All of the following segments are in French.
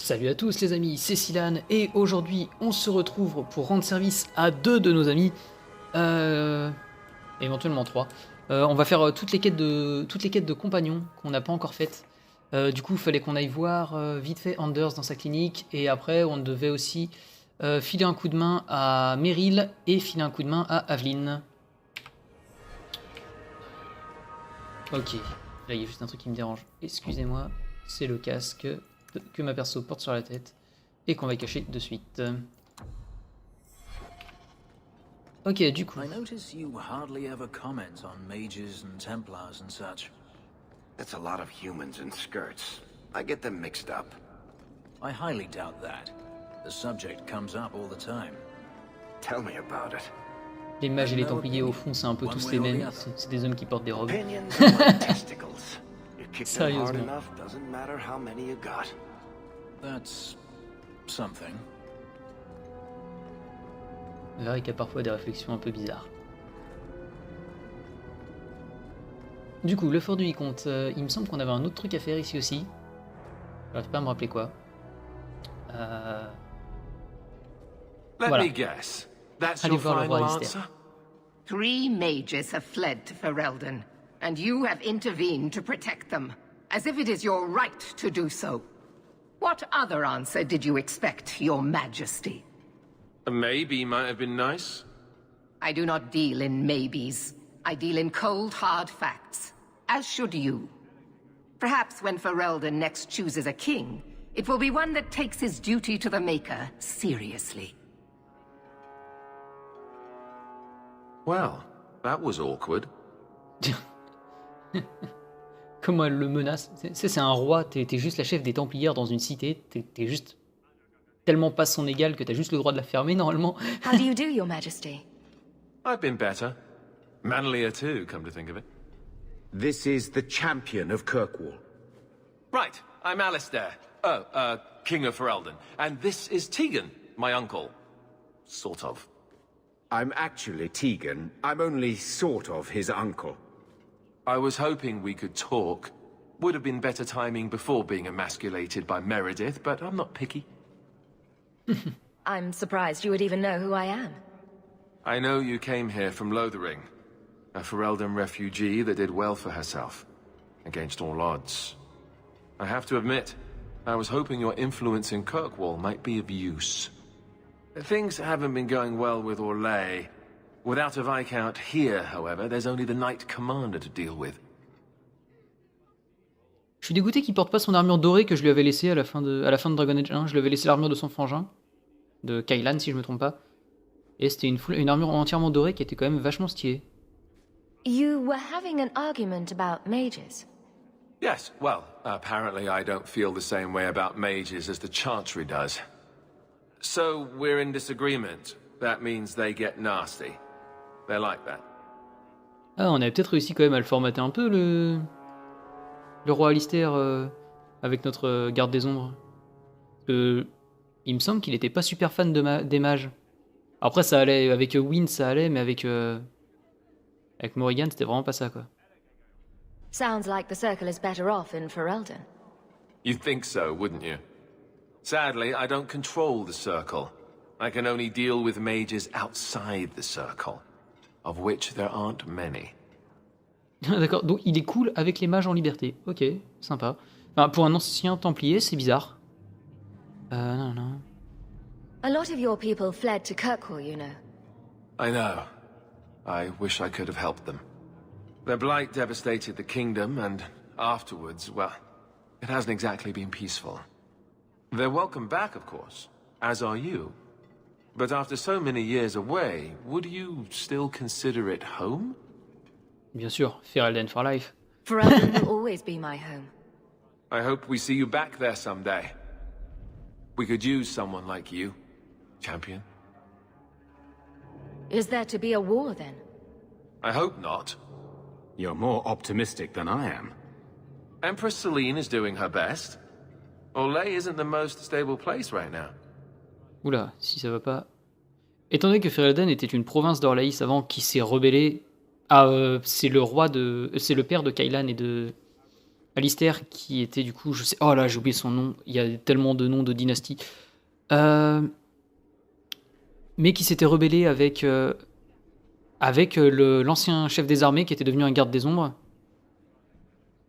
Salut à tous les amis, c'est Sylann et aujourd'hui on se retrouve pour rendre service à deux de nos amis, éventuellement trois. On va faire toutes les quêtes de compagnons qu'on n'a pas encore faites. Du coup il fallait qu'on aille voir vite fait Anders dans sa clinique et après on devait aussi filer un coup de main à Merril et filer un coup de main à Aveline. Ok, là il y a juste un truc qui me dérange, excusez-moi, c'est le casque que ma perso porte sur la tête et qu'on va cacher de suite. Ok, du coup. I notice you hardly ever comment on mages and templars and such. That's a lot of humans in skirts. I get them mixed up. I highly doubt that. The subject comes up all the time. Tell me about it. Les mages et les templiers au fond c'est un peu tous les mêmes, c'est des hommes qui portent des robes. Opinions are like testicles. You kick them hard Sérieusement. enough, doesn't matter how many you got. That's something. Varric a parfois des réflexions un peu bizarres. Du coup, le fort du vicomte, il me semble qu'on avait un autre truc à faire ici aussi. J'arrive pas à me rappeler quoi. Let Voilà. me guess. That's Allez your voir le final roi Alistair. answer? 3 mages have fled to Ferelden, and you have intervened to protect them, as if it is your right to do so. What other answer did you expect, your majesty? A maybe might have been nice. I do not deal in maybes. I deal in cold, hard facts, as should you. Perhaps when Ferelden next chooses a king, it will be one that takes his duty to the Maker seriously. Well, that was awkward. Comment elle le menace. C'est un roi, t'es juste la chef des Templières dans une cité, t'es juste tellement pas son égal que t'as juste le droit de la fermer normalement. How do you do, Your Majesty? I've been better. Manlier too, come to think of it. This is the champion of Kirkwall. Right, I'm Alistair. King of Ferelden. And this is Tegan, my uncle. Sort of. I'm actually Tegan. I'm only sort of his uncle. I was hoping we could talk. Would have been better timing before being emasculated by Meredith, but I'm not picky. I'm surprised you would even know who I am. I know you came here from Lothering, a Ferelden refugee that did well for herself, against all odds. I have to admit, I was hoping your influence in Kirkwall might be of use. Things haven't been going well with Orlais. Without a Viscount here, however, there's only the Knight Commander to deal with. Je suis dégoûté qu'il porte pas son armure dorée que je lui avais laissée à la fin de Dragon Age 1. Je lui avais laissé l'armure de son frangin, de Sylann si je me trompe pas. Et c'était une armure entièrement dorée qui était quand même vachement stylée. You were having an argument about mages. Yes, well, apparently I don't feel the same way about mages as the Chantry does. So, we're in disagreement. That means they get nasty. They're like that. Ah, on avait peut-être réussi quand même à le formater un peu, le roi Alistair, avec notre garde des ombres. Il me semble qu'il était pas super fan des mages. Après, ça allait, avec Wynne, ça allait, mais avec Morrigan, c'était vraiment pas ça, quoi. Sounds like the Circle is better off in Ferelden. You'd think so, wouldn't you? Sadly, I don't control the Circle. I can only deal with mages outside the Circle, of which there aren't many. D'accord, donc il est cool avec les mages en liberté. Ok, sympa. Enfin, pour un ancien templier, c'est bizarre. Non. A lot of your people fled to Kirkwall, you know. I know. I wish I could have helped them. Their blight devastated the kingdom, and afterwards, well, it hasn't exactly been peaceful. They're welcome back, of course, as are you. But after so many years away, would you still consider it home? Bien sûr, Ferelden for life. Ferelden will always be my home. I hope we see you back there someday. We could use someone like you, champion. Is there to be a war, then? I hope not. You're more optimistic than I am. Empress Sylann is doing her best. Orlais isn't the most stable place right now. Oula, si ça va pas... Étant donné que Ferelden était une province d'Orlaïs avant qui s'est rebellée... c'est le père de Sylann et de Alistair qui était du coup, je sais, oh là j'ai oublié son nom, il y a tellement de noms de dynasties, mais qui s'était rebellé avec l'ancien chef des armées qui était devenu un garde des ombres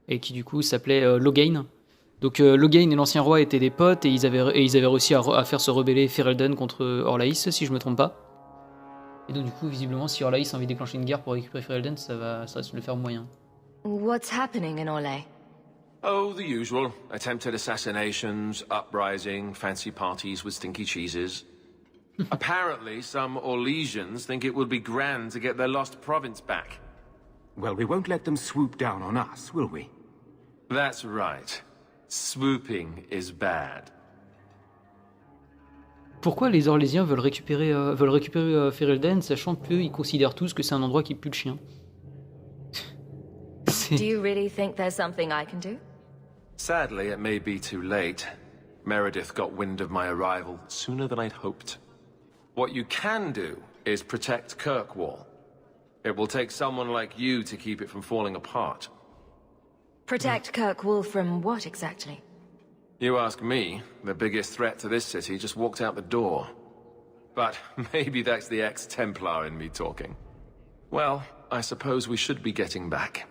et qui du coup s'appelait Logain. Donc Logain et l'ancien roi étaient des potes et ils avaient réussi à faire se rebeller Ferelden contre Orlaïs, si je me trompe pas. Et donc du coup visiblement si Orlaïs a envie de déclencher une guerre pour récupérer Ferelden, ça risque de le faire moyen. What's happening in Orlais? Oh, the usual. Attempted assassinations, uprising, fancy parties with stinky cheeses. Apparently, some Orlesians think it would be grand to get their lost province back. Well, we won't let them swoop down on us, will we? That's right. Swooping is bad. Pourquoi les Orlésiens veulent récupérer Ferelden, sachant qu'ils considèrent tous que c'est un endroit qui pue le chien? Do you really think there's something I can do? Sadly, it may be too late. Meredith got wind of my arrival sooner than I'd hoped. What you can do is protect Kirkwall. It will take someone like you to keep it from falling apart. Protect Kirkwall from what exactly? You ask me, the biggest threat to this city just walked out the door. But maybe that's the ex-Templar in me talking. Well, I suppose we should be getting back.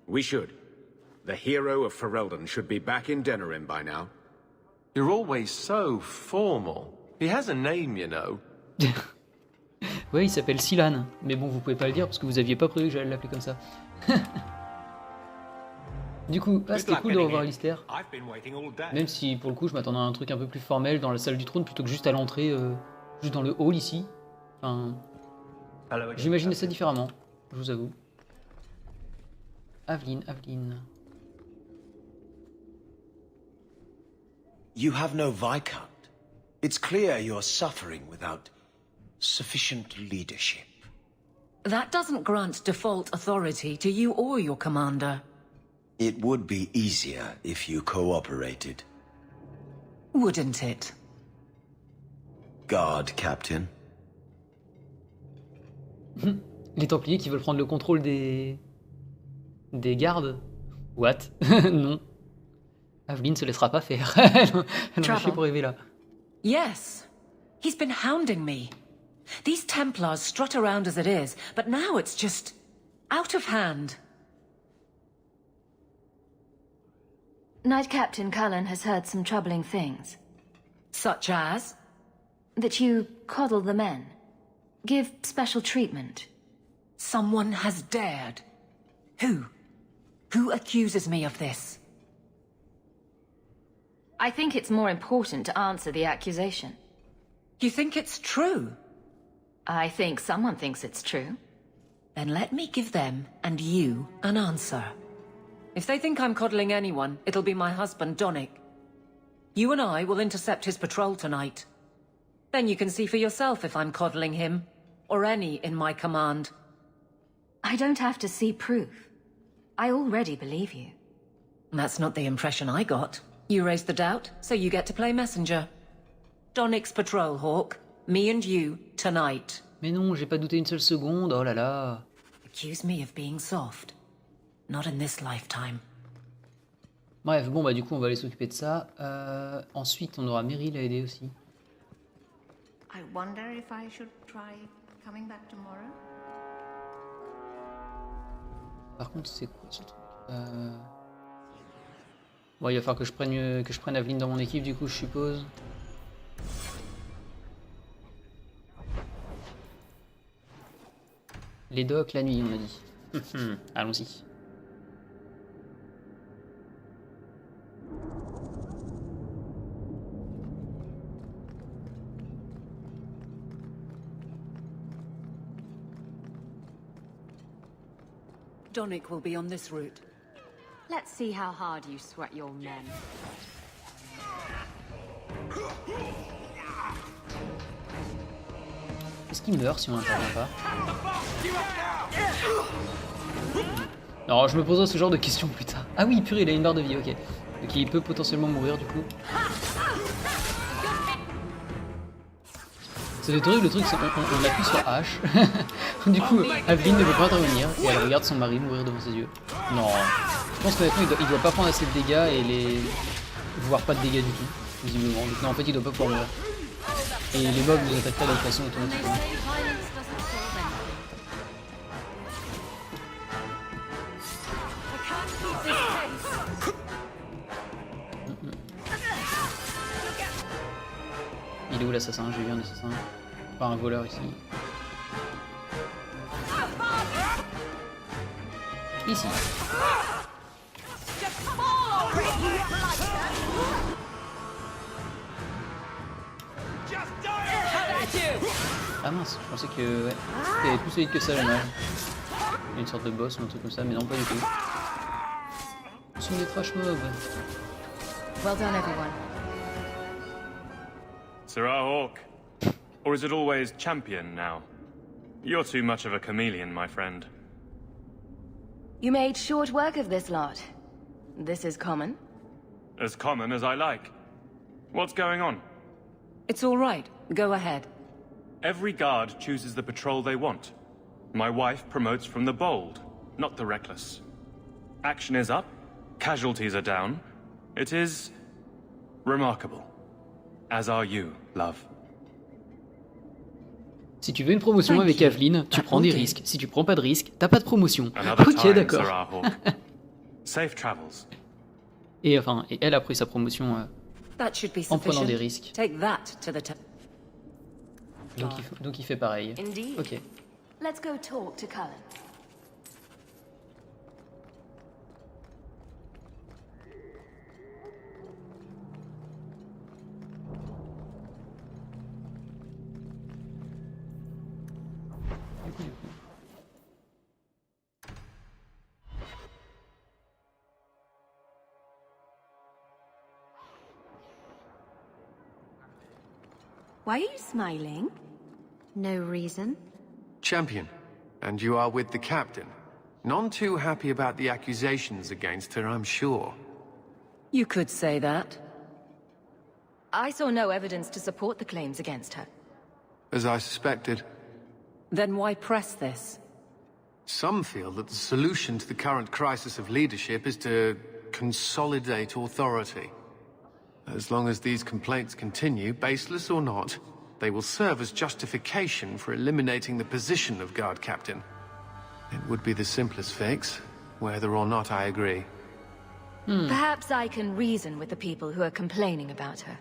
We should. The hero of Ferelden should be back in Denerim by now. You're always so formal. He has a name, you know. Ouais, il s'appelle Sylann, mais bon, vous pouvez pas le dire parce que vous aviez pas prévu que j'allais l'appeler comme ça. Du coup, c'était cool de revoir Alistair. Même si pour le coup, je m'attendais à un truc un peu plus formel dans la salle du trône plutôt que juste à l'entrée, juste dans le hall ici. Enfin, j'imaginais ça différemment, je vous avoue. Aveline. You have no Viscount. It's clear you're suffering without sufficient leadership. That doesn't grant default authority to you or your commander. It would be easier if you cooperated. Wouldn't it? Guard, Captain. Les Templiers qui veulent prendre le contrôle des gardes. What? Non. Aveline se laissera pas faire. Elle en a chier pour rêver là. Yes. He's been hounding me. These Templars strut around as it is, but now it's just out of hand. Knight Captain Cullen has heard some troubling things. Such as? That you coddle the men. Give special treatment. Someone has dared. Who? Who accuses me of this? I think it's more important to answer the accusation. You think it's true? I think someone thinks it's true. Then let me give them and you an answer. If they think I'm coddling anyone, it'll be my husband, Donnic. You and I will intercept his patrol tonight. Then you can see for yourself if I'm coddling him, or any in my command. I don't have to see proof. I already believe you. That's not the impression I got. You raised the doubt, so you get to play messenger. Donnic's patrol, Hawk. Me and you, tonight. Mais non, j'ai pas douté une seule seconde, oh là là. Accuse me of being soft. Not in this lifetime. Bref, bon bah du coup on va aller s'occuper de ça. Ensuite on aura Merril à aider aussi. I wonder if I should try coming back tomorrow. Par contre c'est quoi ce truc Bon, il va falloir que je prenne Aveline dans mon équipe du coup je suppose. Les docks la nuit on a dit. Allons-y. Donnic will be on this route. Let's see how hard you sweat your men. Est-ce qu'il meurt si on n'intervient pas? Alors je me poserai ce genre de questions plus tard. Ah oui, purée, il a une barre de vie, ok. Donc il peut potentiellement mourir du coup. C'est terrible, le truc, c'est qu'on appuie sur H. Du coup, Aveline ne veut pas intervenir et elle regarde son mari mourir devant ses yeux. Non. Je pense que maintenant il doit pas prendre assez de dégâts et les... voire pas de dégâts du tout, visiblement. Donc non, en fait il doit pas pouvoir mourir. Et les mobs nous attaquent pas de façon automatiquement. Il est où l'assassin? J'ai vu un assassin. Enfin un voleur ici. Ici. Ah mince, je pensais que ouais, c'était plus solide que ça, dommage. Il y a une sorte de boss ou un truc comme ça, mais non, pas du tout. Ce sont des trash mobs. Well done, everyone. Sirrah Hawk. Or is it always champion now? You're too much of a chameleon, my friend. You made short work of this lot. This is common. As common as I like. What's going on? It's all right. Go ahead. Every guard chooses the patrol they want. My wife promotes from the bold, not the reckless. Action is up, casualties are down. It is remarkable. As are you, love. Si tu veux une promotion avec Aveline, tu prends des risques. Si tu prends pas de risques, t'as pas de promotion. Ok, d'accord. Safe travels. Et enfin, et elle a pris sa promotion en prenant des risques. Donc il fait pareil. Ok. Let's go talk to Cullen. Why are you smiling? No reason. Champion, and you are with the captain. None too happy about the accusations against her, I'm sure. You could say that. I saw no evidence to support the claims against her. As I suspected. Then why press this? Some feel that the solution to the current crisis of leadership is to consolidate authority. As long as these complaints continue, baseless or not, they will serve as justification for eliminating the position of guard captain. It would be the simplest fix, whether or not I agree. Perhaps I can reason with the people who are complaining about her.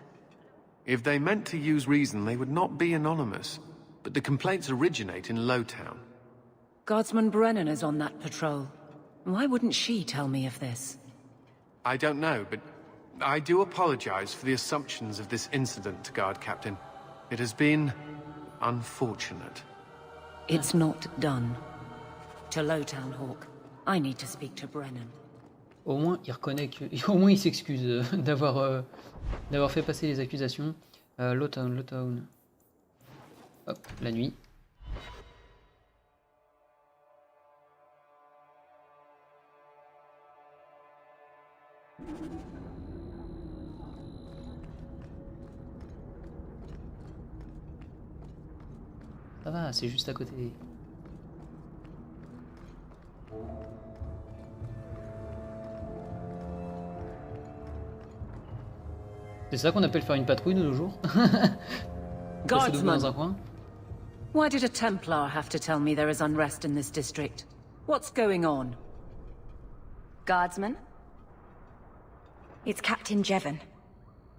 If they meant to use reason, they would not be anonymous. But the complaints originate in Lowtown. Guardsman Brennan is on that patrol. Why wouldn't she tell me of this? I don't know, but I do apologize for the assumptions of this incident, Guard Captain. It has been unfortunate. It's not done. To Lowtown, Hawk. I need to speak to Brennan. Au moins, il reconnaît que... Au moins, il s'excuse d'avoir fait passer les accusations. Lowtown. Hop, la nuit. Ça va, c'est juste à côté. C'est ça qu'on appelle faire une patrouille de nos jours? Guardsman, dans un coin? Why did a Templar have to tell me there is unrest in this district? What's going on? Guardsman? It's Captain Jevon.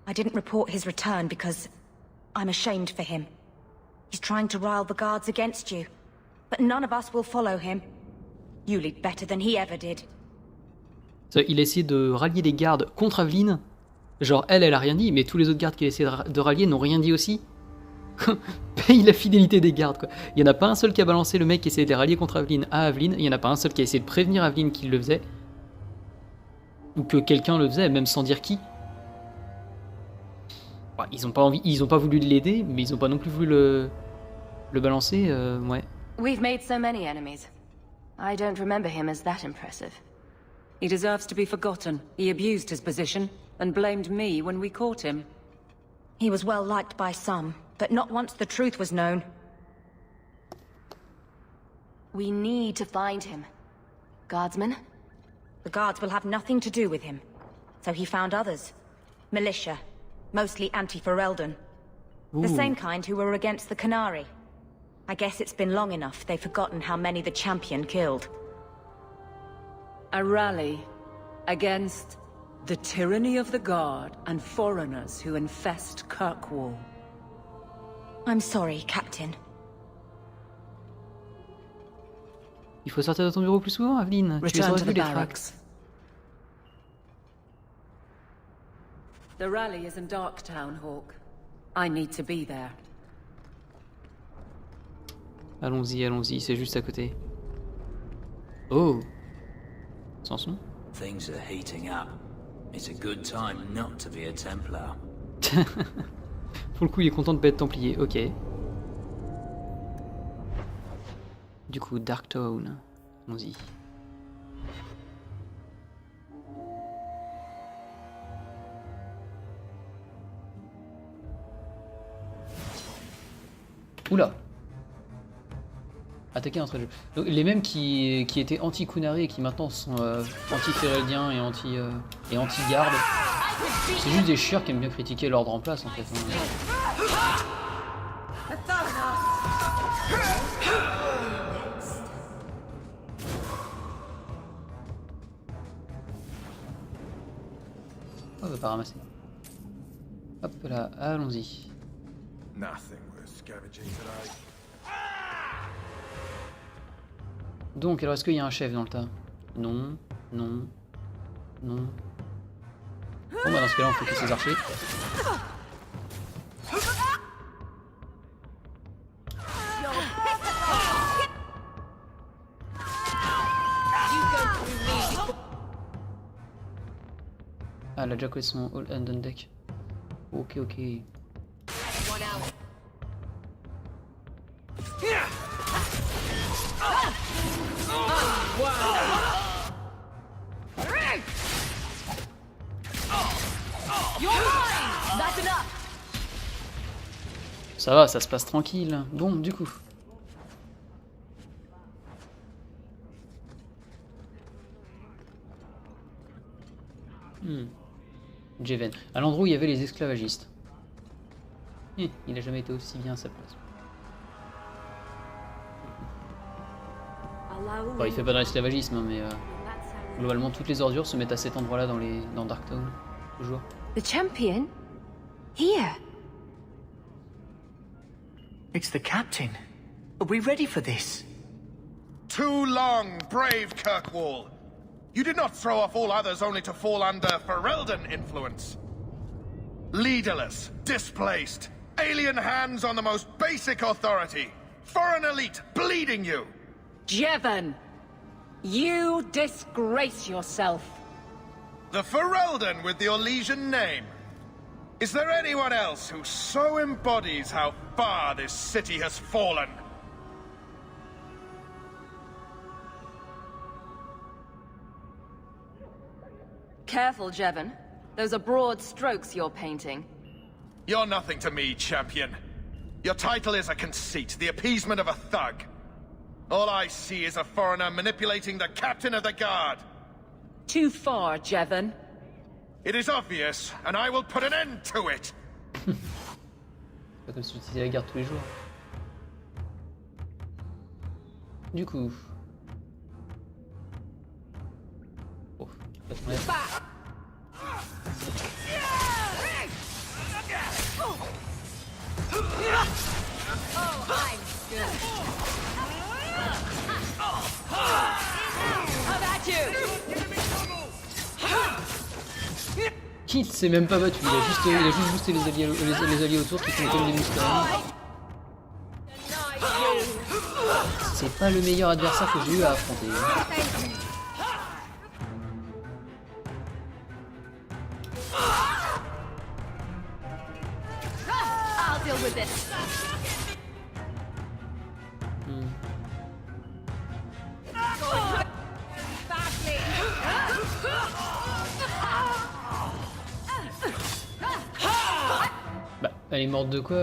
I didn't report his return because I'm ashamed for him. He's trying to rile the guards against you. But none of us will follow him. You lead better than he ever did. Il a essayé de rallier les gardes contre Aveline. Genre, elle a rien dit, mais tous les autres gardes qu'il a essayé de rallier n'ont rien dit aussi. Paye la fidélité des gardes, quoi. Il n'y en a pas un seul qui a balancé le mec qui essayait de les rallier contre Aveline à Aveline. Il n'y en a pas un seul qui a essayé de prévenir Aveline qu'il le faisait. Ou que quelqu'un le faisait, même sans dire qui. Bah, ils ont pas voulu l'aider, mais ils ont pas non plus voulu le balancer, ouais. We've made so many enemies. I don't remember him as that impressive. He deserves to be forgotten. He abused his position and blamed me when we caught him. He was well liked by some, but not once the truth was known. We need to find him. Guardsman, The guards will have nothing to do with him. So he found others. Militia. Mostly anti-Ferelden. The same kind who were against the Canary. I guess it's been long enough they've forgotten how many the champion killed. A rally against the tyranny of the Guard and foreigners who infest Kirkwall. I'm sorry, Captain. Il faut sortir de ton bureau plus souvent, Aveline. Tu les Return aurais to vus, the les barracks. tracts. The rally is in Darktown, Hawk. I need to be there. Allons-y, allons-y, c'est juste à côté. Oh. Samson. Things are heating up. It's a good time not to be a Templar. Pour le coup, il est content de pas être Templier, ok. Du coup, Darktown. Allons-y. Oula. Attaquer entre les deux. Les mêmes qui étaient anti-Kunari et qui maintenant sont anti-Fereldiens et anti-garde. C'est juste des chieurs qui aiment bien critiquer l'ordre en place en fait. On va pas ramasser. Hop là, allons-y. Donc, alors est-ce qu'il y a un chef dans le tas? Non, non, non. Bon bah dans ce cas-là on fait que ces archers. Ah, la Jack sont all hand on deck. Ok, ok. Ça va, ça se passe tranquille. Bon, du coup. Jeven. À l'endroit où il y avait les esclavagistes. Il a jamais été aussi bien à sa place. Bon, il fait pas dans l'esclavagisme, hein, mais globalement toutes les ordures se mettent à cet endroit-là dans Darktown. Toujours. The champion? Here? It's the captain. Are we ready for this? Too long, brave Kirkwall. You did not throw off all others only to fall under Ferelden influence. Leaderless, displaced, alien hands on the most basic authority. Foreign elite bleeding you. Jeven, you disgrace yourself. The Ferelden with the Orlesian name. Is there anyone else who so embodies how far this city has fallen? Careful, Jeven. Those are broad strokes you're painting. You're nothing to me, champion. Your title is a conceit, the appeasement of a thug. All I see is a foreigner manipulating the captain of the guard. Too far, Jeven. It is obvious, and I will put an end to it. Pas comme si j'utilisais la garde tous les jours. Du coup. Oh, pas de problème. Qui ne s'est même pas battu, il a juste boosté les alliés autour qui sont comme des moustiques. C'est pas le meilleur adversaire que j'ai eu à affronter. I'll deal with this. Bah, elle est morte de quoi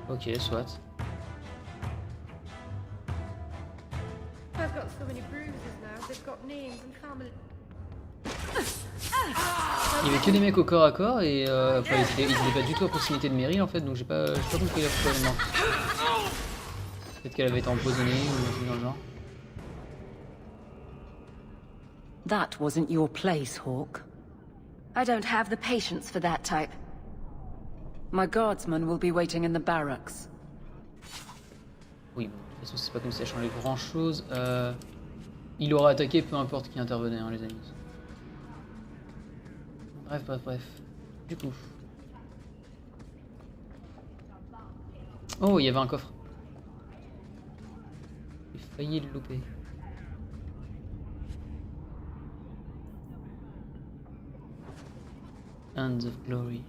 Ok, soit. Il y avait que des mecs au corps à corps et après, ils étaient pas du tout à proximité de Merril en fait, donc j'ai pas compris pourquoi elle est morte. Peut-être qu'elle avait été empoisonnée ou un truc dans le genre. That wasn't your place, Hawk. I don't have the patience for that type. My guardsmen will be waiting in the barracks. Oui, bon, de toute façon c'est pas comme si ça changeait grand chose. Il aura attaqué peu importe qui intervenait, hein, les amis. Bref. Du coup. Oh, il y avait un coffre. J'ai failli le louper. Hands of Glory.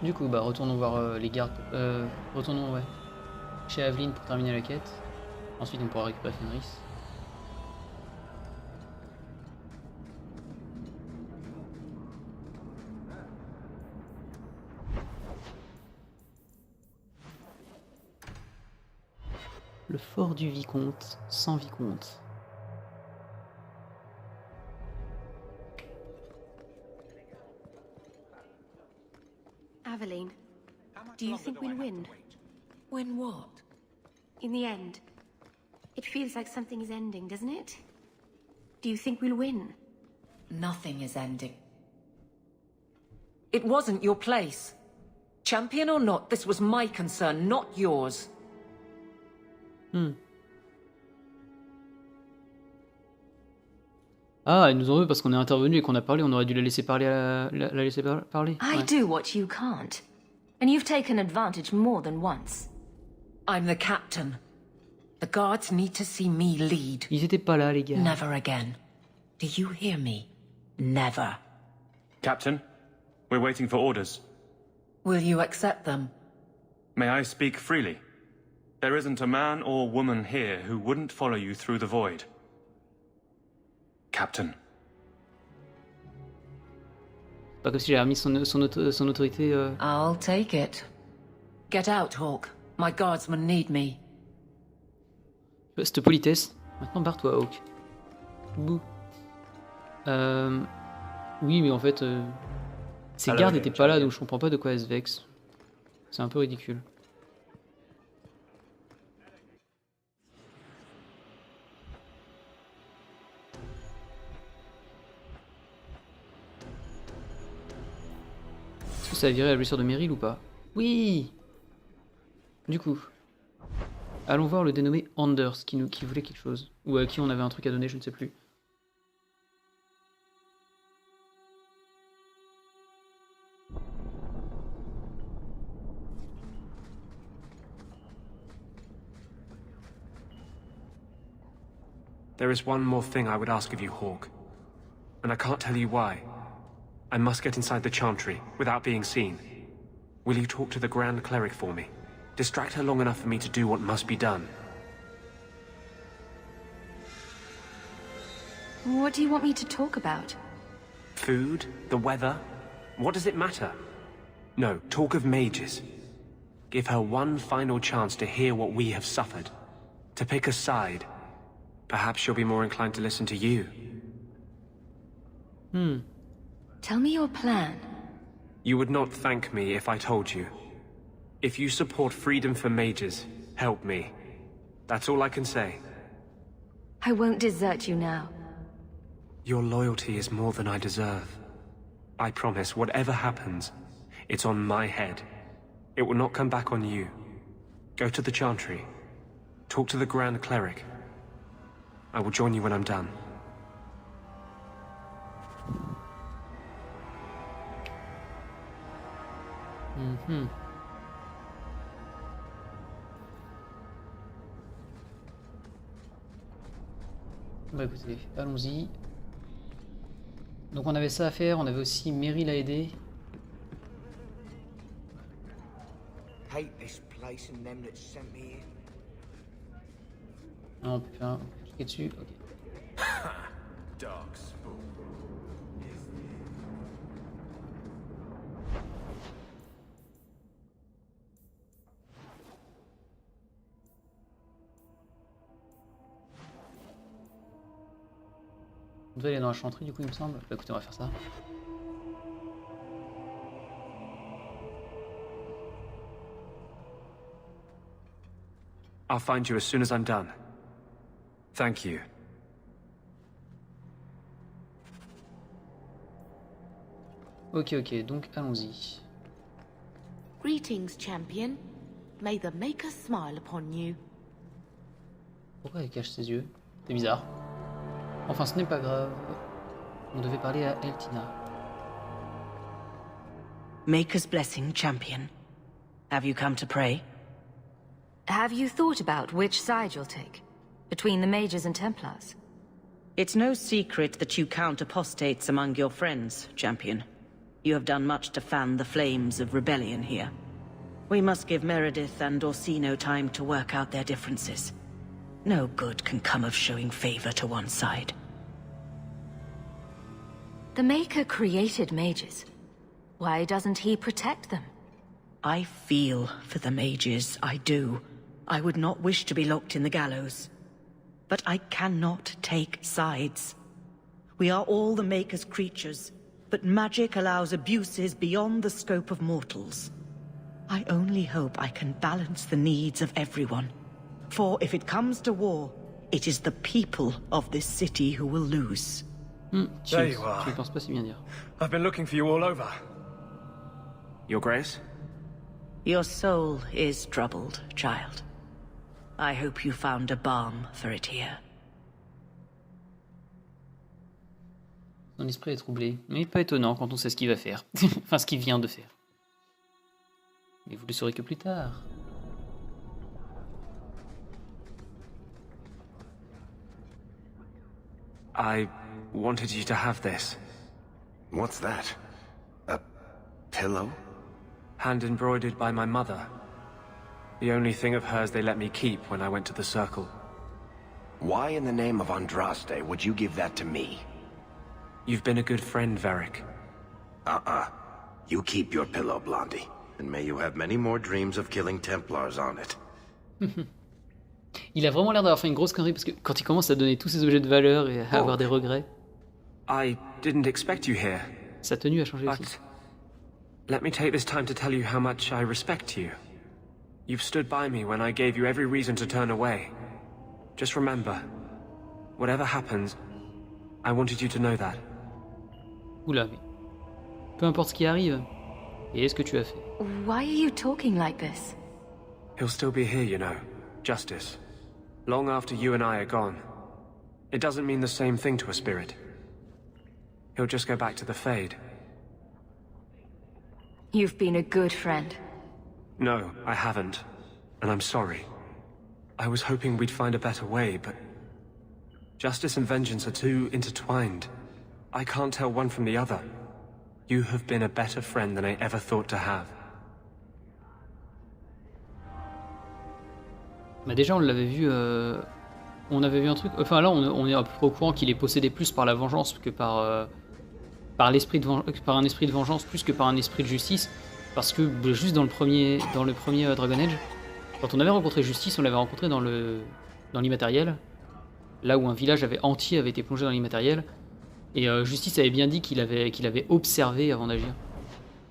Du coup, bah retournons voir les gardes. Retournons chez Aveline pour terminer la quête. Ensuite, on pourra récupérer Fenris. Le fort du vicomte, sans vicomte. Aveline, do you think we'll win? Win what? In the end. It feels like something is ending, doesn't it? Do you think we'll win? Nothing is ending. It wasn't your place. Champion or not, this was my concern, not yours. Ah, ils nous en veut parce qu'on est intervenu et qu'on a parlé, on aurait dû la laisser parler la laisser parler. I do what you can't. And you've taken advantage more than once. I'm the captain. The guards need to see me lead. Ils étaient pas là, les gars. Never again. Do you hear me? Never. Captain, we're waiting for orders. Will you accept them? May I speak freely? There isn't a man or woman here who wouldn't follow you through the void. Captain. Pas comme s'il a remis son autorité. I'll take it. Get out, Hawk. My guardsmen need me. Cette politesse. Maintenant, barre-toi, Hawk. Bouh. Oui, mais en fait, ces gardes n'étaient pas là, donc je comprends pas de quoi elle se vexe. C'est un peu ridicule. Est-ce que ça a viré la blessure de Merril ou pas? Oui. Du coup, allons voir le dénommé Anders qui voulait quelque chose. Ou à qui on avait un truc à donner, je ne sais plus. There is one more thing I would ask of you, Hawk. And I can't tell you why. I must get inside the Chantry, without being seen. Will you talk to the Grand Cleric for me? Distract her long enough for me to do what must be done. What do you want me to talk about? Food? The weather? What does it matter? No, talk of mages. Give her one final chance to hear what we have suffered. To pick a side. Perhaps she'll be more inclined to listen to you. Tell me your plan. You would not thank me if I told you. If you support freedom for mages, help me. That's all I can say. I won't desert you now. Your loyalty is more than I deserve. I promise, whatever happens, it's on my head. It will not come back on you. Go to the Chantry. Talk to the Grand Cleric. I will join you when I'm done. Bah écoutez, allons-y. Donc on avait ça à faire, on avait aussi Merril à aider. Non, on peut faire cliquer dessus, ok. On devait aller dans la chanterie du coup, il me semble. Bah écoutez, on va faire ça. I'll find you as soon as I'm done. Thank you. Ok, donc allons-y. Greetings, champion. May the Maker smile upon you. Pourquoi elle cache ses yeux? C'est bizarre. Enfin, ce n'est pas grave. On devait parler à Eltina. Maker's blessing, champion. Have you come to pray? Have you thought about which side you'll take? Between the mages and Templars? It's no secret that you count apostates among your friends, champion. You have done much to fan the flames of rebellion here. We must give Meredith and Orsino time to work out their differences. No good can come of showing favor to one side. The Maker created mages. Why doesn't he protect them? I feel for the mages, I do. I would not wish to be locked in the gallows. But I cannot take sides. We are all the Maker's creatures, but magic allows abuses beyond the scope of mortals. I only hope I can balance the needs of everyone. For if it comes to war, it is the people of this city who will lose. There you are. Je ne pense pas si bien dire. I've been looking for you all over. Your Grace? Your soul is troubled, child. I hope you found a balm for it here. Son esprit est troublé, mais pas étonnant quand on sait ce qu'il va faire. Enfin, ce qu'il vient de faire. Mais vous le saurez que plus tard. I wanted you to have this. What's that? A pillow? Hand embroidered by my mother. The only thing of hers they let me keep when I went to the Circle. Why in the name of Andraste would you give that to me? You've been a good friend, Varric. You keep your pillow, Blondie. And may you have many more dreams of killing Templars on it. Il a vraiment l'air d'avoir fait une grosse connerie parce que quand il commence à donner tous ses objets de valeur et à avoir des regrets. I didn't expect you here. Sa tenue a changé aussi. Let me take this time to tell you how much I respect you. You've stood by me when I gave you every reason to turn away. Just remember, whatever happens, I wanted you to know that. Oula, mais peu importe ce qui arrive, et est-ce que tu as fait? Why are you talking like this? He'll still be here, you know. Justice. Long after you and I are gone. It doesn't mean the same thing to a spirit. He'll just go back to the Fade. You've been a good friend. No, I haven't. And I'm sorry. I was hoping we'd find a better way, but... Justice and vengeance are too intertwined. I can't tell one from the other. You have been a better friend than I ever thought to have. Bah déjà on l'avait vu, on avait vu un truc, enfin là on est à peu près au courant qu'il est possédé plus par la vengeance que par un esprit de vengeance plus que par un esprit de justice, parce que juste dans le premier Dragon Age, quand on avait rencontré Justice, on l'avait rencontré dans l'immatériel, là où un village entier avait été plongé dans l'immatériel, et Justice avait bien dit qu'il avait observé avant d'agir.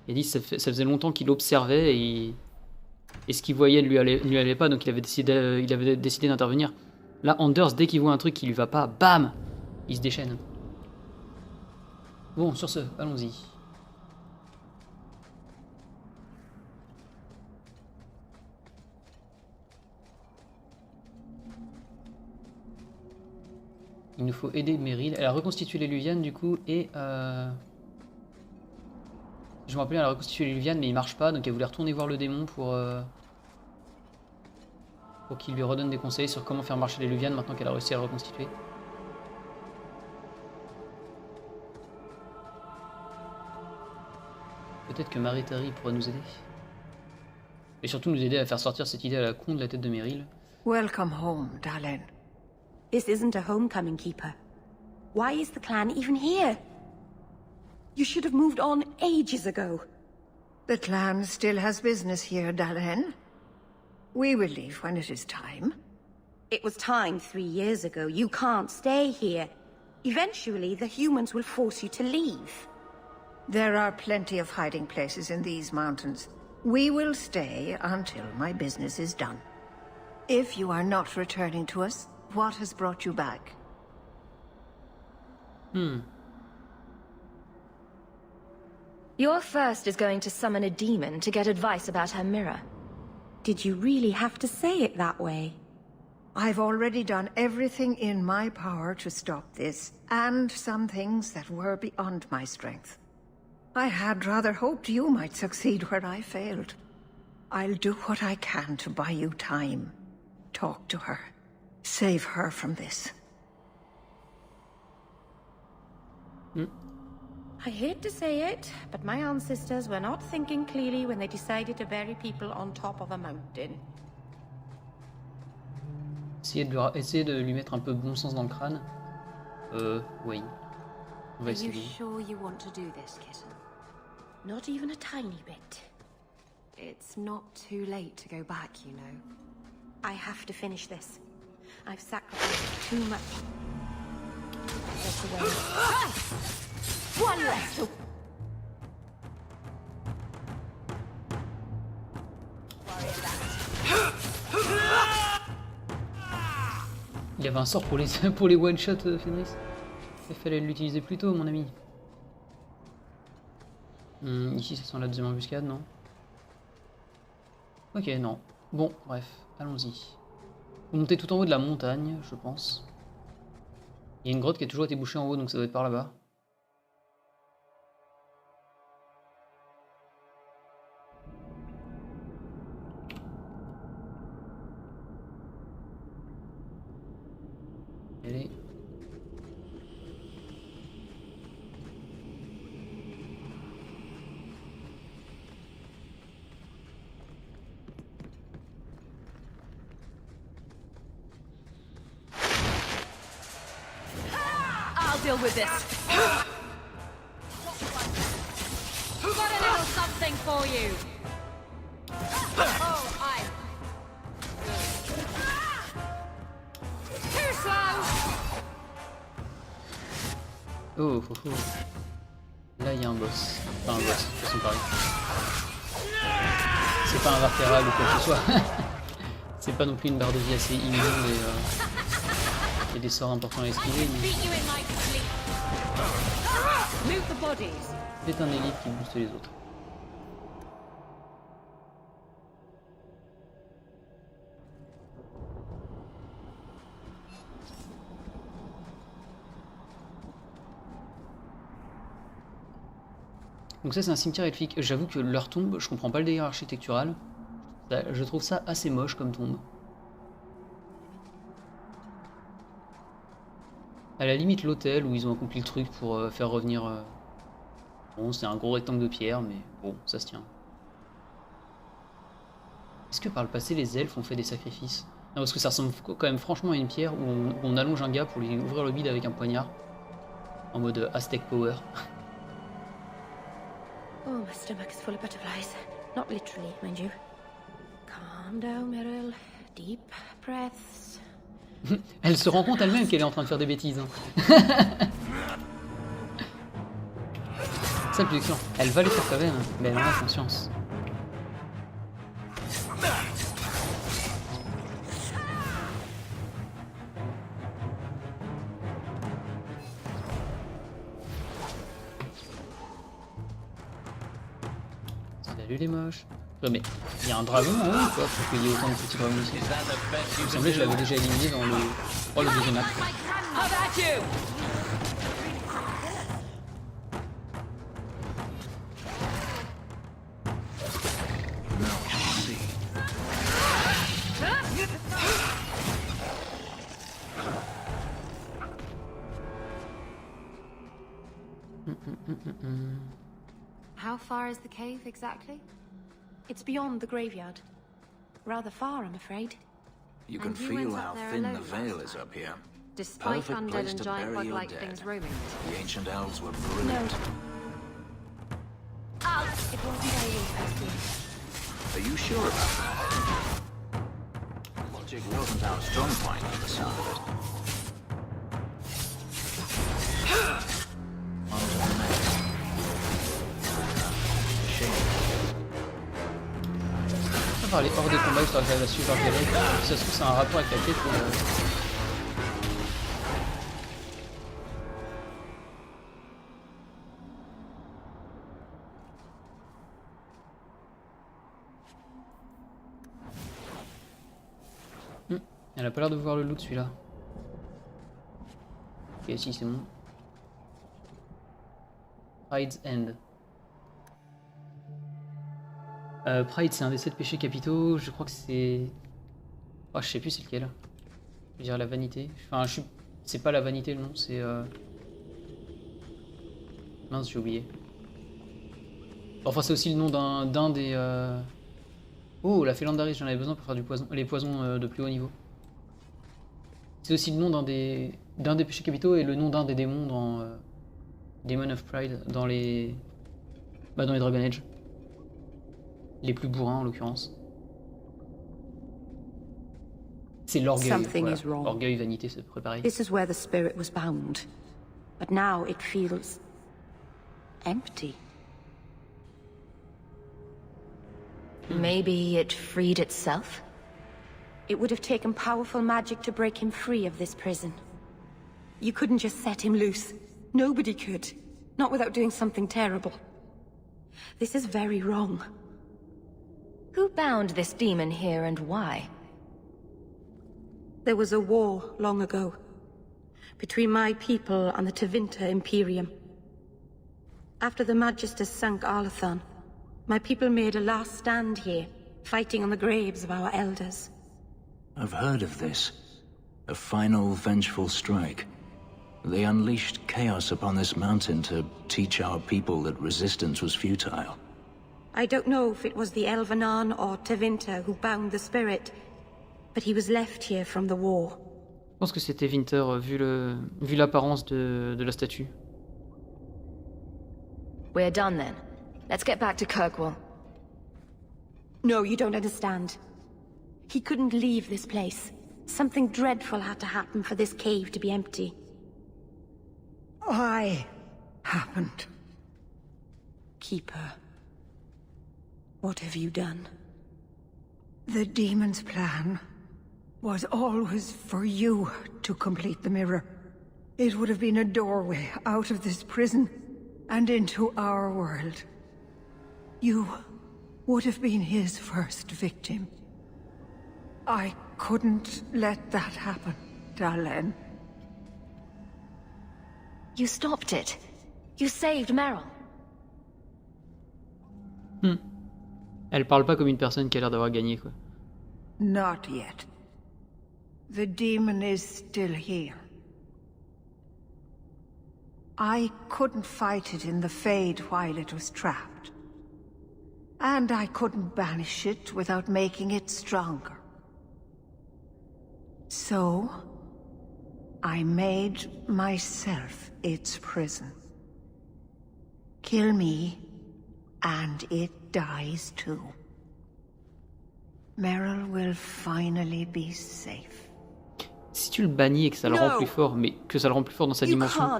Il a dit que ça faisait longtemps qu'il observait et ce qu'il voyait ne lui allait pas, donc il avait décidé d'intervenir. Là, Anders, dès qu'il voit un truc qui lui va pas, bam, il se déchaîne. Bon, sur ce, allons-y. Il nous faut aider Merril. Elle a reconstitué les Luvianes du coup et je me rappelais, elle a reconstitué les Luvianes mais il marche pas, donc elle voulait retourner voir le démon pour qu'il lui redonne des conseils sur comment faire marcher les Luvianes maintenant qu'elle a réussi à le reconstituer. Peut-être que Maritari pourra nous aider. Et surtout nous aider à faire sortir cette idée à la con de la tête de Merril. Welcome home, darling. This isn't a homecoming, Keeper. Why is the clan even here? You should have moved on ages ago. The clan still has business here, darling. We will leave when it is time. It was time 3 years ago. You can't stay here. Eventually, the humans will force you to leave. There are plenty of hiding places in these mountains. We will stay until my business is done. If you are not returning to us, what has brought you back? Your first is going to summon a demon to get advice about her mirror. Did you really have to say it that way? I've already done everything in my power to stop this, and some things that were beyond my strength. I had rather hoped you might succeed where I failed. I'll do what I can to buy you time. Talk to her. Save her from this. I hate to say it, but my ancestors were not thinking clearly when they decided to bury people on top of a mountain. Essayer de lui mettre un peu de bon sens dans le crâne. Oui. On va Are you essayer. sure you want to do this, kitten? Not even a tiny bit. It's not too late to go back, you know. I have to finish this. I've sacrificed too much. That's the way. One less. Il y avait un sort pour les pour les one shot, Fenris. Il fallait l'utiliser plus tôt, mon ami. Ici, ça sent la deuxième embuscade, non? Ok, non. Bon, bref, allons-y. Vous montez tout en haut de la montagne, je pense. Il y a une grotte qui a toujours été bouchée en haut, donc ça doit être par là-bas. Allez. I'll deal with this. Got a little something for you. Oh, I'm too slow. Oh, oh, oh. Là, il y a un boss. Enfin, un boss, de façon pareille. C'est pas un vertéral ou quoi que ce soit. C'est pas non plus une barre de vie assez immonde et il y a des sorts importants à esquiver. C'est un élite qui booste les autres. Donc ça c'est un cimetière elfique. J'avoue que leur tombe, je comprends pas le délire architectural. Je trouve ça assez moche comme tombe. À la limite l'hôtel où ils ont accompli le truc pour faire revenir... Bon, c'est un gros rectangle de pierre, mais bon, ça se tient. Est-ce que par le passé les elfes ont fait des sacrifices? Non, parce que ça ressemble quand même franchement à une pierre où on allonge un gars pour lui ouvrir le bide avec un poignard. En mode Aztec Power. Oh, my stomach is full of butterflies. Not literally, mind you. Calm down, Merril. Deep breaths. Elle se rend compte elle-même qu'elle est en train de faire des bêtises. Hein. Ça le plus excellent. Elle va les faire quand même, mais elle en a conscience. Salut les moches. Ouais, mais il y a un dragon en haut ou quoi pour qu'il y ait autant de petits dragons ici? Il me semblait que je l'avais déjà éliminé dans le... Oh, le deuxième acte. How far is the cave exactly? It's beyond the graveyard. Rather far, I'm afraid. You can And you feel went how up there thin the alone veil last is up here. Despite Perfect undead place and to giant bury your bug-like dead. things roaming. The ancient elves were brilliant. It wasn't very interesting. Are you sure about that? Logic wasn't our strong point from the sound of it. Par les hors des combats, histoire que j'arrive à suivre leur dialogue. Si ça se trouve, c'est un rapport avec la quête. Elle a pas l'air de voir le loot celui-là. Ok, si c'est bon. Pride's End. Pride, c'est un des 7 péchés capitaux. Je crois que c'est. Oh, je sais plus c'est lequel. Je veux dire la vanité. Enfin, c'est pas la vanité le nom, c'est. Mince, j'ai oublié. Enfin, c'est aussi le nom d'un des. Oh, la Félandaris, j'en avais besoin pour faire les poisons de plus haut niveau. C'est aussi le nom d'un des péchés capitaux et le nom d'un des démons dans Demon of Pride, dans les Dragon Age. Les plus bourrins en l'occurrence. C'est l'orgueil. Something is wrong. Orgueil, vanité, c'est préparé. This is where the spirit was bound. But now it feels empty. Maybe it freed itself? It would have taken powerful magic to break him free of this prison. You couldn't just set him loose. Nobody could. Not without doing something terrible. This is very wrong. Who bound this demon here and why? There was a war long ago. Between my people and the Tevinter Imperium. After the Magisters sank Arlathon, my people made a last stand here, fighting on the graves of our elders. I've heard of this. A final vengeful strike. They unleashed chaos upon this mountain to teach our people that resistance was futile. I don't know if it was the Elvenon or Tevinter who bound the spirit, but he was left here from the war. Je pense que c'était Winter, vu l'apparence de la statue. We're done then. Let's get back to Kirkwall. No, you don't understand. He couldn't leave this place. Something dreadful had to happen for this cave to be empty. Why happened? Keeper. What have you done? The demon's plan was always for you to complete the mirror. It would have been a doorway out of this prison and into our world. You would have been his first victim. I couldn't let that happen, Sylann. You stopped it. You saved Merril. Elle parle pas comme une personne qui a l'air d'avoir gagné, quoi. Not yet. The demon is still here. I couldn't fight it in the Fade while it was trapped. And I couldn't banish it without making it stronger. So, I made myself its prison. Kill me, and it dies too. Merril will finally be safe. Si tu le bannis et que ça le rend plus fort, mais que ça le rend plus fort dans sa dimension,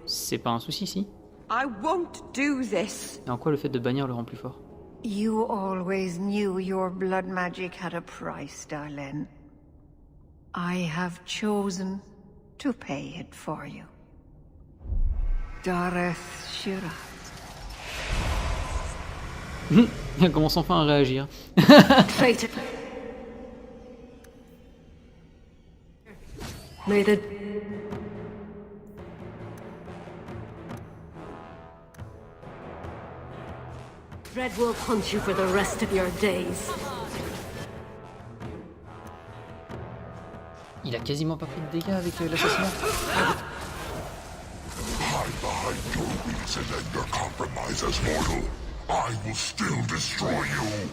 c'est pas un souci, si? I won't do this. Et en quoi le fait de bannir le rend plus fort? You always knew your blood magic had a price, Sylann. I have chosen to pay it for you. Dareth Shira. Elle commence enfin à réagir. Traitor. May the... Dread will haunt you for the rest of your days. Il a quasiment pas pris de dégâts avec l'assassinat. Hide behind your reason and your compromise as mortal. I will still destroy you.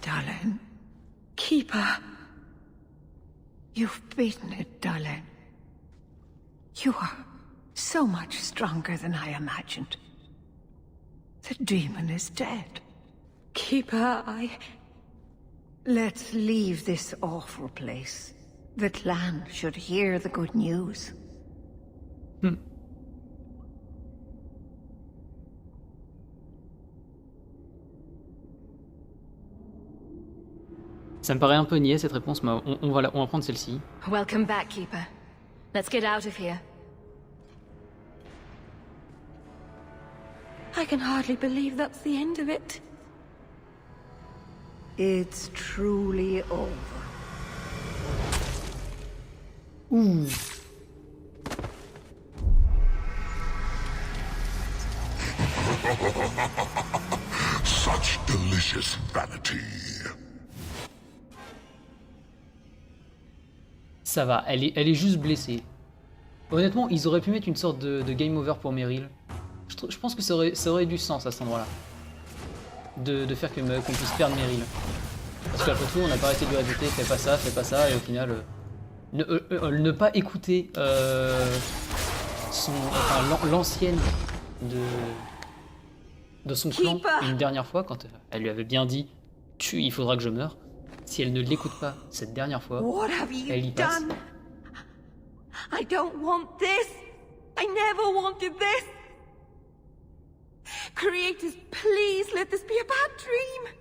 Sylann. Keeper. You've beaten it, Sylann. You are so much stronger than I imagined. The demon is dead. Keeper, Let's leave this awful place. The clan should hear the good news. Ça me paraît un peu niais cette réponse, mais on va prendre celle-ci. Welcome back, Keeper. Let's get out of here. I can hardly believe that's the end of it. It's truly over. Ouh. Such delicious vanity. Ça va, elle est juste blessée. Honnêtement, ils auraient pu mettre une sorte de game over pour Merril. Je pense que ça aurait du sens à cet endroit-là. De faire qu'on puisse perdre Merril. Parce qu'après tout, on n'a pas arrêté de lui répéter fais pas ça, et au final, ne pas écouter l'ancienne de son clan une dernière fois, quand elle lui avait bien dit il faudra que je meure. Si elle ne l'écoute pas cette dernière fois, elle y passe. I don't want this. I never wanted this. Creators, please let this be a bad dream.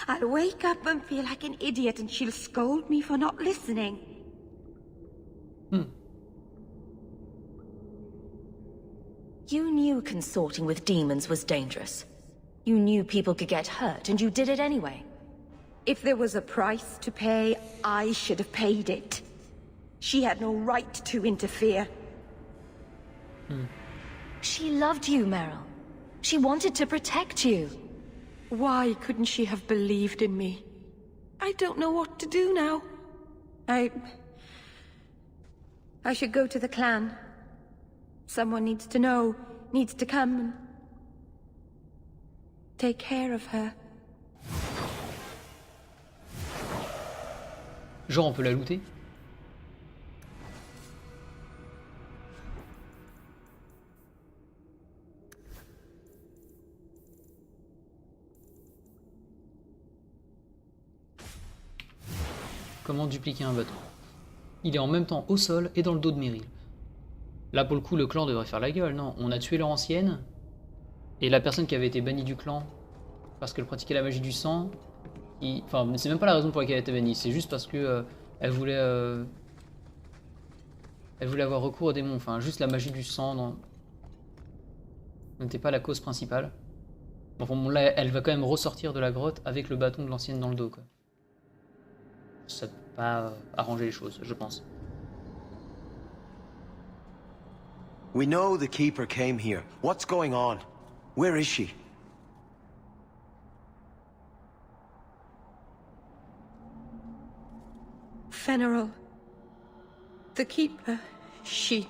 I'll wake up and feel like an idiot and she'll scold me for not listening. You knew consorting with demons was dangerous. You knew people could get hurt, and you did it anyway. If there was a price to pay, I should have paid it. She had no right to interfere. She loved you, Merril. She wanted to protect you. Why couldn't she have believed in me? I don't know what to do now. I should go to the clan. Someone needs to know, needs to come and take care of her. Genre, on peut la looter? Comment dupliquer un bateau? Il est en même temps au sol et dans le dos de Merril. Là, pour le coup, le clan devrait faire la gueule, non? On a tué leur ancienne, et la personne qui avait été bannie du clan parce qu'elle pratiquait la magie du sang, enfin, c'est même pas la raison pour laquelle elle a été bannie, c'est juste parce que elle voulait avoir recours au démon, enfin, juste la magie du sang n'était pas la cause principale. Enfin, bon, là, elle va quand même ressortir de la grotte avec le bâton de l'ancienne dans le dos, quoi. Ça peut pas arranger les choses, je pense. We know the Keeper came here. What's going on? Where is she? Fenril. The Keeper, she...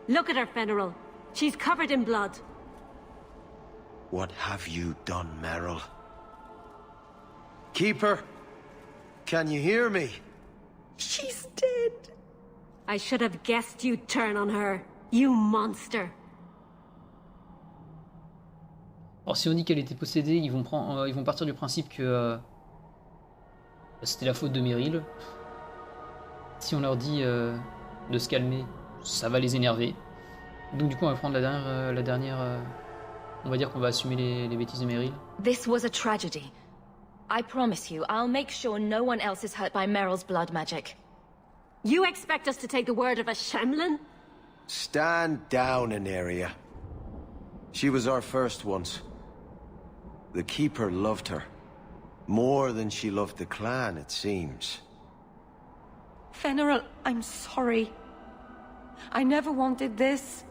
Look at her, Fenril. She's covered in blood. What have you done, Merril? Keeper? Can you hear me? She's dead. I should have guessed you'd turn on her. You monster. Alors si on dit qu'elle était possédée, ils vont partir du principe que c'était la faute de Merril. Si on leur dit de se calmer, ça va les énerver. Donc du coup on va prendre la dernière on va dire qu'on va assumer les bêtises de Merril. This was a tragedy. I promise you, I'll make sure no one else is hurt by Merril's blood magic. You expect us to take the word of a Shemlin? Stand down, Aneria. She was our first once. The Keeper loved her. More than she loved the clan, it seems. Fenril, I'm sorry. I never wanted this.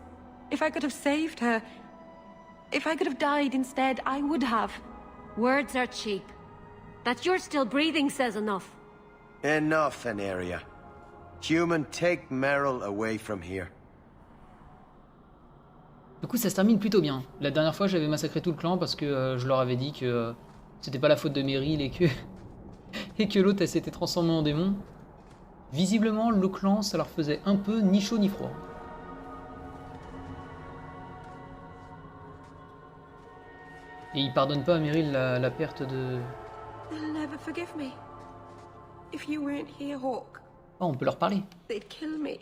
If I could have saved her, if I could have died instead, I would have. Words are cheap. That you're still breathing says enough. Enough, Aneria. Human, take Merril away from here. Du coup, ça se termine plutôt bien. La dernière fois, j'avais massacré tout le clan parce que je leur avais dit que c'était pas la faute de Merril et que l'autre, elle s'était transformée en démon. Visiblement, le clan, ça leur faisait un peu ni chaud ni froid. Et ils pardonnent pas à Merril la perte de... They'll never forgive me. If you weren't here, Hawk, Oh, on peut leur parler. they'd kill me.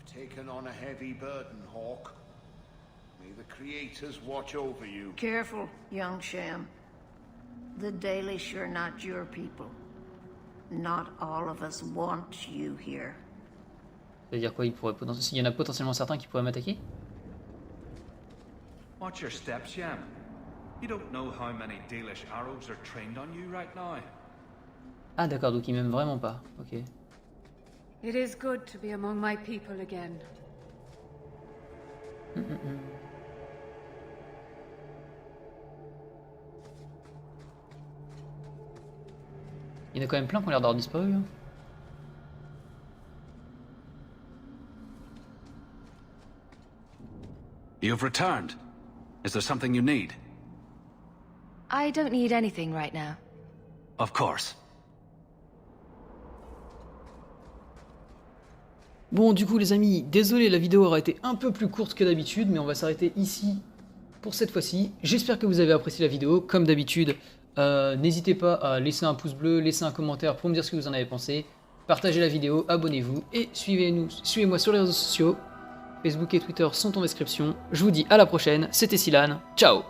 Taken on a heavy burden, Hawk. May the creators watch over you. Careful, young Sham. The Dalish are not your people. Not all of us want you here. Ça veut dire quoi? Il y en a potentiellement certains qui pourraient m'attaquer? Watch your steps, Sham. You don't know how many Dalish arrows are trained on you right now. Ah d'accord, donc ils m'aiment vraiment pas. Ok. It is good to be among my people again. Il y en a quand même plein qui ont l'air d'avoir disparu. You've returned. Is there something you need? I don't need anything right now. Of course. Bon, du coup les amis, désolé, la vidéo aura été un peu plus courte que d'habitude, mais on va s'arrêter ici pour cette fois-ci. J'espère que vous avez apprécié la vidéo, comme d'habitude. N'hésitez pas à laisser un pouce bleu, laisser un commentaire pour me dire ce que vous en avez pensé. Partagez la vidéo, abonnez-vous et suivez-moi sur les réseaux sociaux. Facebook et Twitter sont en description. Je vous dis à la prochaine, c'était Sylann, ciao!